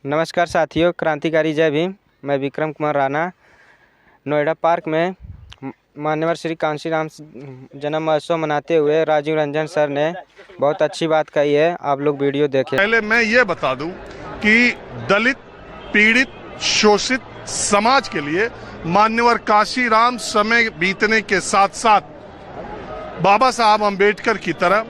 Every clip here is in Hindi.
नमस्कार साथियों, क्रांतिकारी जय भीम। मैं विक्रम कुमार राणा। नोएडा पार्क में मान्यवर श्री कांशीराम जन्म महोत्सव मनाते हुए राजीव रंजन सर ने बहुत अच्छी बात कही है। आप लोग वीडियो देखें। पहले मैं ये बता दूं कि दलित, पीड़ित, शोषित समाज के लिए मान्यवर कांशीराम समय बीतने के साथ साथ बाबा साहब अंबेडकर की तरह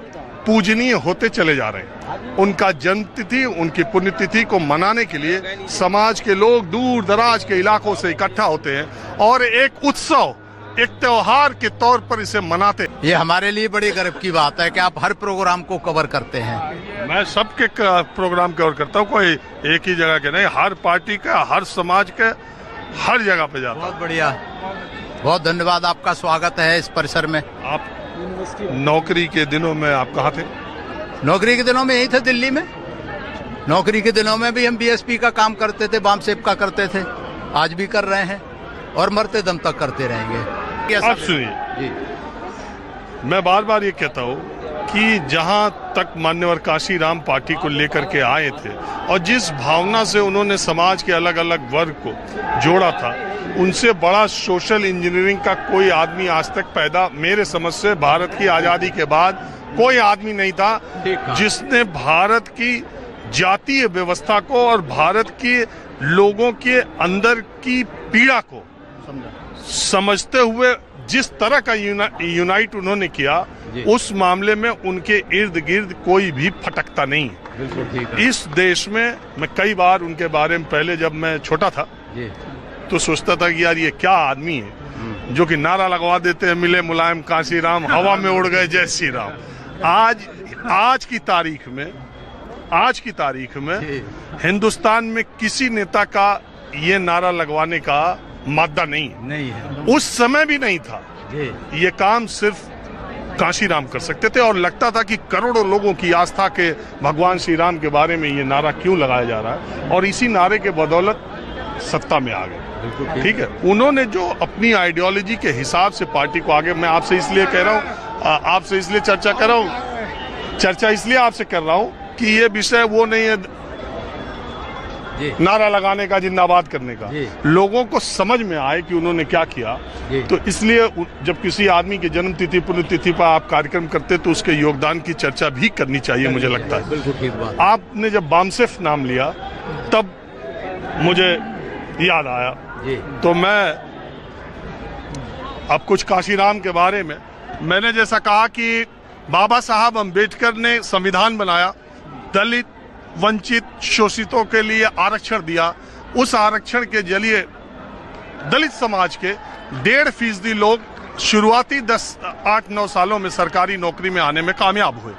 पूजनीय होते चले जा रहे हैं। उनका जन्म तिथि, उनकी पुण्यतिथि को मनाने के लिए समाज के लोग दूर दराज के इलाकों से इकट्ठा होते हैं और एक उत्सव, एक त्योहार के तौर पर इसे मनाते हैं। ये हमारे लिए बड़ी गर्व की बात है कि आप हर प्रोग्राम को कवर करते हैं। मैं सबके प्रोग्राम कवर करता हूँ, कोई एक ही जगह के नहीं, हर पार्टी का, हर समाज के, हर जगह पे जाता हूँ। बहुत बढ़िया, बहुत धन्यवाद। आपका स्वागत है इस परिसर में। आप नौकरी के दिनों में आप कहाँ थे? नौकरी के दिनों में यही थे, दिल्ली में। नौकरी के दिनों में भी हम बीएसपी का काम करते थे, बाम सेब का करते थे, आज भी कर रहे हैं और मरते दम तक करते रहेंगे। आप सुनिए, मैं बार बार ये कहता हूँ कि जहाँ तक मान्यवर कांशीराम पार्टी को लेकर के आए थे और जिस भावना से उन्होंने समाज के अलग अलग वर्ग को जोड़ा था, उनसे बड़ा सोशल इंजीनियरिंग का कोई आदमी आज तक पैदा, मेरे समझ से भारत की आज़ादी के बाद कोई आदमी नहीं था जिसने भारत की जातीय व्यवस्था को और भारत के लोगों के अंदर की पीड़ा को समझते हुए जिस तरह का यूनाइट उन्होंने किया, उस मामले में उनके इर्द गिर्द कोई भी फटकता नहीं। इस देश में मैं कई बार उनके बारे में, पहले जब मैं छोटा था तो सोचता था कि यार ये क्या आदमी है जो कि नारा लगवा देते हैं, मिले मुलायम कांशीराम, हवा में उड़ गए जय श्री राम। आज की तारीख में हिंदुस्तान में किसी नेता का ये नारा लगवाने का मादा नहीं है। उस समय भी नहीं था। ये काम सिर्फ कांशीराम कर सकते थे और लगता था कि करोड़ों लोगों की आस्था के भगवान श्री राम के बारे में ये नारा क्यों लगाया जा रहा है, और इसी नारे के बदौलत सत्ता में आ गए। ठीक है, उन्होंने जो अपनी आइडियोलॉजी के हिसाब से पार्टी को आगे, मैं आपसे इसलिए कह रहा हूँ, आपसे इसलिए चर्चा कर रहा हूँ, चर्चा इसलिए आपसे कर रहा हूँ कि ये विषय वो नहीं है नारा लगाने का, जिंदाबाद करने का। लोगों को समझ में आए कि उन्होंने क्या किया, तो इसलिए जब किसी आदमी की जन्म तिथि, पुण्यतिथि पर आप कार्यक्रम करते तो उसके योगदान की चर्चा भी करनी चाहिए, मुझे लगता है। आपने जब बामसेफ नाम लिया तब मुझे याद आया, तो मैं अब कुछ कांशीराम के बारे में, मैंने जैसा कहा कि बाबा साहब अंबेडकर ने संविधान बनाया, दलित, वंचित, शोषितों के लिए आरक्षण दिया। उस आरक्षण के जरिए दलित समाज के 1.5% लोग शुरुआती 8-9 सालों में सरकारी नौकरी में आने में कामयाब हुए।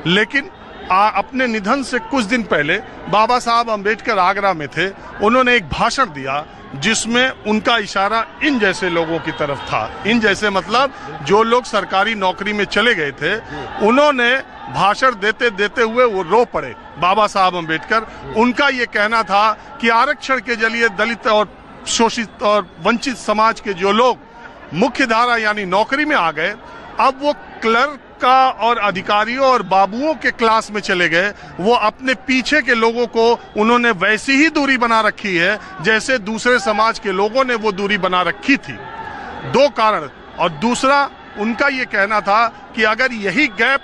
लेकिन अपने निधन से कुछ दिन पहले बाबा साहब अंबेडकर आगरा में थे, उन्होंने एक भाषण दिया जिसमें उनका इशारा इन जैसे लोगों की तरफ था। इन जैसे मतलब जो लोग सरकारी नौकरी में चले गए थे, उन्होंने भाषण देते देते हुए वो रो पड़े बाबा साहब अंबेडकर। उनका ये कहना था कि आरक्षण के जरिए दलित और शोषित और वंचित समाज के जो लोग मुख्य धारा यानी नौकरी में आ गए, अब वो क्लर्क का और अधिकारियों और बाबुओं के क्लास में चले गए। वो अपने पीछे के लोगों को उन्होंने वैसी ही दूरी बना रखी है जैसे दूसरे समाज के लोगों ने वो दूरी बना रखी थी। 2 कारण, और दूसरा उनका ये कहना था कि अगर यही गैप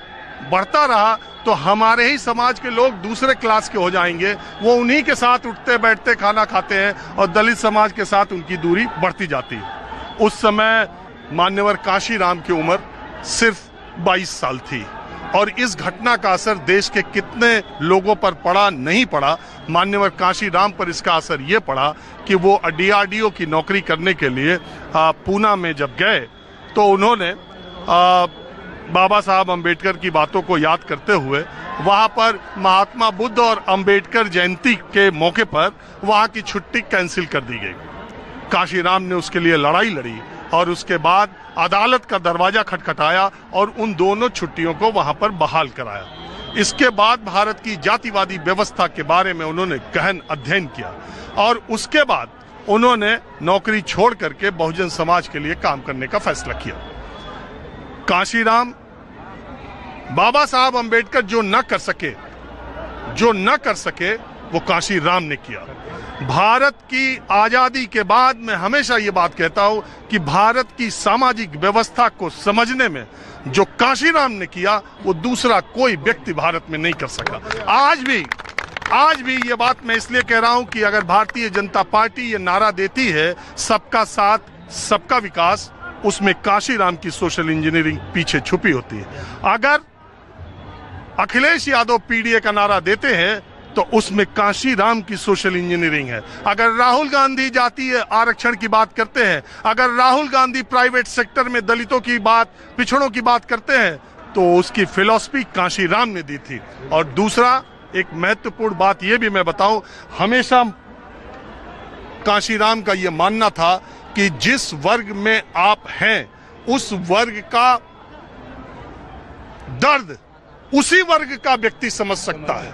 बढ़ता रहा तो हमारे ही समाज के लोग दूसरे क्लास के हो जाएंगे, वो उन्हीं के साथ उठते बैठते खाना खाते हैं और दलित समाज के साथ उनकी दूरी बढ़ती जाती है। उस समय मान्यवर कांशीराम की उम्र सिर्फ 22 साल थी और इस घटना का असर देश के कितने लोगों पर पड़ा, नहीं पड़ा। मान्यवर कांशीराम पर इसका असर ये पड़ा कि वो DRDO की नौकरी करने के लिए पूना में जब गए तो उन्होंने बाबा साहब अंबेडकर की बातों को याद करते हुए वहाँ पर महात्मा बुद्ध और अंबेडकर जयंती के मौके पर वहाँ की छुट्टी कैंसिल कर दी गई। कांशीराम ने उसके लिए लड़ाई लड़ी और उसके बाद अदालत का दरवाजा खटखटाया और उन दोनों छुट्टियों को वहां पर बहाल कराया। इसके बाद भारत की जातिवादी व्यवस्था के बारे में उन्होंने गहन अध्ययन किया और उसके बाद उन्होंने नौकरी छोड़ करके बहुजन समाज के लिए काम करने का फैसला किया। कांशीराम बाबा साहब अंबेडकर जो न कर सके वो काशी राम ने किया। भारत की आजादी के बाद मैं हमेशा ये बात कहता हूं कि भारत की सामाजिक व्यवस्था को समझने में जो काशी राम ने किया वो दूसरा कोई व्यक्ति भारत में नहीं कर सका। आज भी ये बात मैं इसलिए कह रहा हूं कि अगर भारतीय जनता पार्टी ये नारा देती है सबका साथ सबका विकास, उसमें काशी राम की सोशल इंजीनियरिंग पीछे छुपी होती है। अगर अखिलेश यादव पीडीए का नारा देते हैं तो उसमें काशी राम की सोशल इंजीनियरिंग है। अगर राहुल गांधी जातीय आरक्षण की बात करते हैं, अगर राहुल गांधी प्राइवेट सेक्टर में दलितों की बात, पिछड़ों की बात करते हैं, तो उसकी फिलॉसफी काशी राम ने दी थी। और दूसरा एक महत्वपूर्ण बात यह भी मैं बताऊं, हमेशा काशी राम का यह मानना था कि जिस वर्ग में आप हैं उस वर्ग का दर्द उसी वर्ग का व्यक्ति समझ सकता है।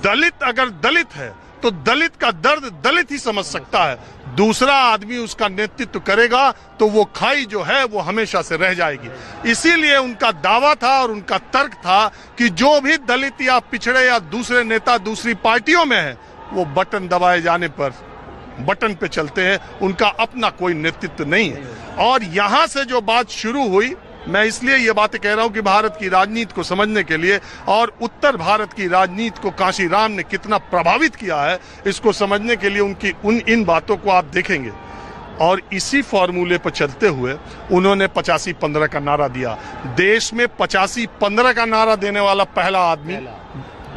दलित अगर दलित है तो दलित का दर्द दलित ही समझ सकता है। दूसरा आदमी उसका नेतृत्व करेगा तो वो खाई जो है वो हमेशा से रह जाएगी। इसीलिए उनका दावा था और उनका तर्क था कि जो भी दलित या पिछड़े या दूसरे नेता दूसरी पार्टियों में है वो बटन दबाए जाने पर बटन पे चलते हैं, उनका अपना कोई नेतृत्व नहीं है। और यहां से जो बात शुरू हुई, मैं इसलिए ये बातें कह रहा हूं कि भारत की राजनीति को समझने के लिए और उत्तर भारत की राजनीति को काशी राम ने कितना प्रभावित किया है इसको समझने के लिए उनकी इन बातों को आप देखेंगे। और इसी फॉर्मूले पर चलते हुए उन्होंने 85-15 का नारा दिया। देश में 85-15 का नारा देने वाला पहला आदमी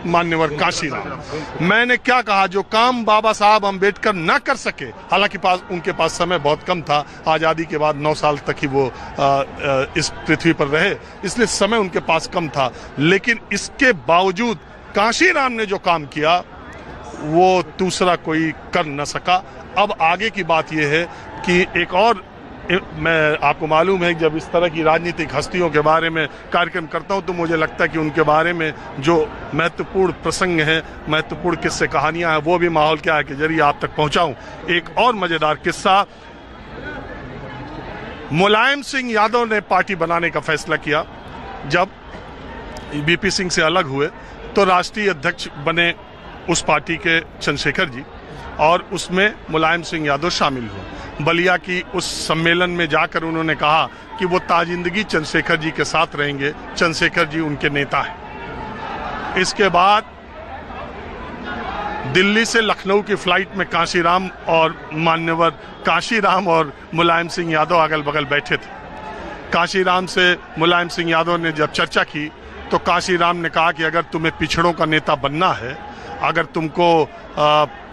मान्यवर काशी राम। मैंने क्या कहा, जो काम बाबा साहब अम्बेडकर न कर सके, हालांकि उनके पास समय बहुत कम था, आज़ादी के बाद 9 साल तक ही वो इस पृथ्वी पर रहे, इसलिए समय उनके पास कम था, लेकिन इसके बावजूद काशी राम ने जो काम किया वो दूसरा कोई कर न सका। अब आगे की बात यह है कि एक और, मैं आपको मालूम है जब इस तरह की राजनीतिक हस्तियों के बारे में कार्यक्रम करता हूं तो मुझे लगता है कि उनके बारे में जो महत्वपूर्ण प्रसंग हैं, महत्वपूर्ण किस्से कहानियां हैं, वो भी माहौल क्या है के जरिए आप तक पहुंचाऊं। एक और मजेदार किस्सा, मुलायम सिंह यादव ने पार्टी बनाने का फैसला किया। जब बीपी सिंह से अलग हुए तो राष्ट्रीय अध्यक्ष बने उस पार्टी के चंद्रशेखर जी, और उसमें मुलायम सिंह यादव शामिल हुए। बलिया की उस सम्मेलन में जाकर उन्होंने कहा कि वो ताजिंदगी चंद्रशेखर जी के साथ रहेंगे, चंद्रशेखर जी उनके नेता हैं। इसके बाद दिल्ली से लखनऊ की फ्लाइट में काशी राम और मान्यवर काशी राम और मुलायम सिंह यादव अगल बगल बैठे थे। काशी राम से मुलायम सिंह यादव ने जब चर्चा की तो काशी राम ने कहा कि अगर तुम्हें पिछड़ों का नेता बनना है, अगर तुमको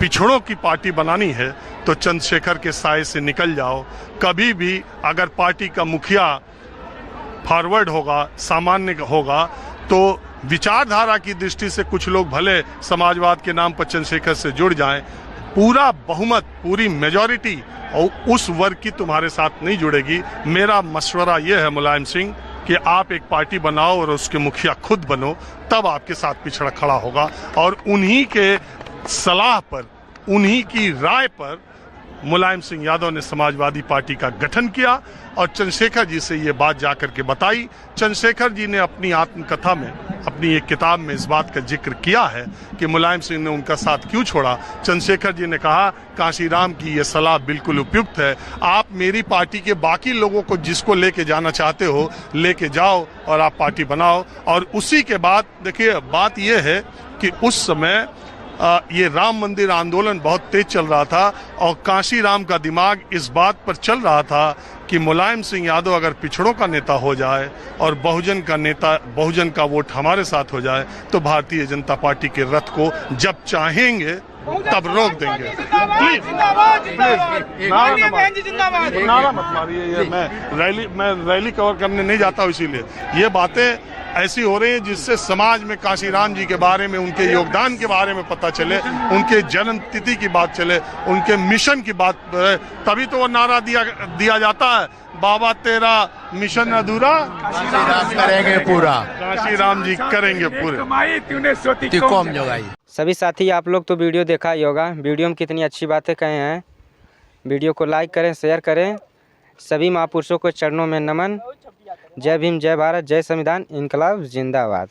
पिछड़ों की पार्टी बनानी है तो चंद्रशेखर के साए से निकल जाओ। कभी भी अगर पार्टी का मुखिया फॉरवर्ड होगा, सामान्य होगा, तो विचारधारा की दृष्टि से कुछ लोग भले समाजवाद के नाम पर चंद्रशेखर से जुड़ जाएं, पूरा बहुमत, पूरी मेजॉरिटी और उस वर्ग की तुम्हारे साथ नहीं जुड़ेगी। मेरा मशवरा यह है मुलायम सिंह कि आप एक पार्टी बनाओ और उसके मुखिया खुद बनो, तब आपके साथ पिछड़ा खड़ा होगा। और उन्हीं के सलाह पर, उन्हीं की राय पर मुलायम सिंह यादव ने समाजवादी पार्टी का गठन किया और चंद्रशेखर जी से ये बात जाकर के बताई। चंद्रशेखर जी ने अपनी आत्मकथा में, अपनी एक किताब में इस बात का जिक्र किया है कि मुलायम सिंह ने उनका साथ क्यों छोड़ा। चंद्रशेखर जी ने कहा, काशी राम की ये सलाह बिल्कुल उपयुक्त है, आप मेरी पार्टी के बाकी लोगों को जिसको लेके जाना चाहते हो लेके जाओ और आप पार्टी बनाओ। और उसी के बाद देखिए बात यह है कि उस समय ये राम मंदिर आंदोलन बहुत तेज चल रहा था और काशी राम का दिमाग इस बात पर चल रहा था कि मुलायम सिंह यादव अगर पिछड़ों का नेता हो जाए और बहुजन का वोट हमारे साथ हो जाए तो भारतीय जनता पार्टी के रथ को जब चाहेंगे तब रोक देंगे। प्लीज नारा मत मारिए, ये मैं रैली कवर करने नहीं जाता हूँ, इसीलिए ये बातें ऐसी हो रही है जिससे समाज में काशी राम जी के बारे में, उनके योगदान के बारे में पता चले, उनके जन्म तिथि की बात चले, उनके मिशन की बात, तभी तो वो नारा दिया जाता है, बाबा तेरा मिशन अधूरा काशी राम करेंगे पूरा, काशी राम जी करेंगे पूरे। सभी साथी आप लोग तो वीडियो देखा ही होगा, वीडियो में कितनी अच्छी बातें कहे हैं। वीडियो को लाइक करें, शेयर करें। सभी महापुरुषों को चरणों में नमन। जय भीम, जय भारत, जय संविधान, इनकलाब जिंदाबाद।